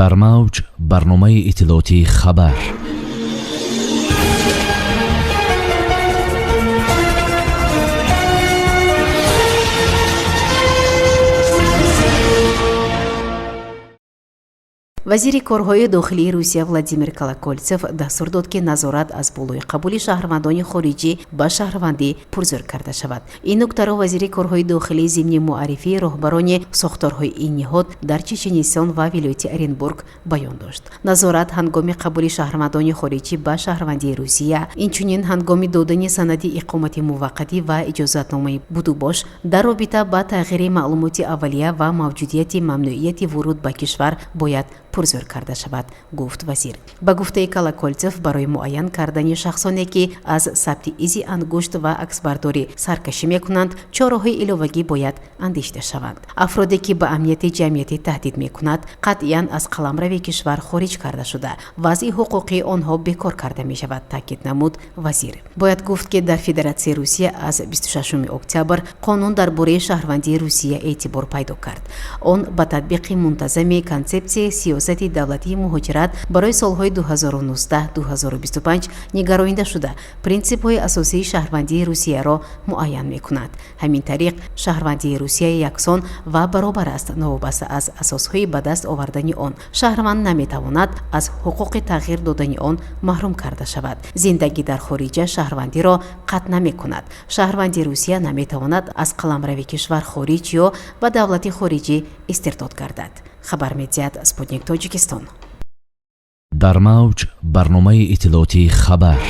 дар мавҷ барномаи иттилоотии хабар. вазири корҳои дохилии Русия Владимир Колокольцев дастур дод ки назорат аз болои қабули шаҳрвандони хориҷӣ ба шаҳрвандӣ пурзӯр карда шавад. Ин нуктаро вазири корҳои дохилӣ зимни муаррифии роҳбарони сохторҳои ин ниҳод дар Чеченистон ва вилояти Оренбург баён дошт. Назорат ҳангоми қабули шаҳрвандони хориҷӣ ба шаҳрвандии Русия, инчунин ҳангоми додани санади иқомати муваққатӣ ва иҷозатномаи будубош дар робита ба тағйири маълумоти аввалия ва мавҷудияти мамнуияти вуруд ба кишвар бояд пурзӯр карда шавад, гуфт вазир. Ба гуфтаи Колокольцев, барои муайян кардани шахсоне ки аз сабти изи ангушт ва аксбардорӣ саркашӣ мекунанд, чораҳои иловагӣ бояд андешида шаванд. Афроде ки ба амнияти ҷамъиятӣ таҳдид мекунад, қатъиян аз қаламрави кишвар хориҷ карда шуда, вазъи ҳуқуқии онҳо бекор карда мешавад, таъкид намуд вазир. Бояд гуфт ки дар Федератсияи Русия аз 26 октябр қонун дар бораи шаҳрвандии Русия эътибор пайдо кард. Он ба татбиқи мунтазами консепсияи сиёсати давлатии муҳоҷират барои солҳои 2019-2025 нигаронида шуда, принсипҳои асосии шаҳрвандии Русияро муайян мекунад. Ҳамин тариқ шаҳрвандии Русия яксон ва баробар аст, новобаста аз асосҳои ба даст овардани он. Шаҳрванд наметавонад аз ҳуқуқи тағйир додани он маҳрум карда шавад. Зиндагӣ дар хориҷа шаҳрвандиро қатъ намекунад. Шаҳрванди Русия наметавонад аз қаламрави кишвар хориҷ ё ба давлати хориҷӣ истирдод гардад. хабар медиҳад Спутник Тоҷикистон. дар мавҷ барномаи иттилоотии хабар.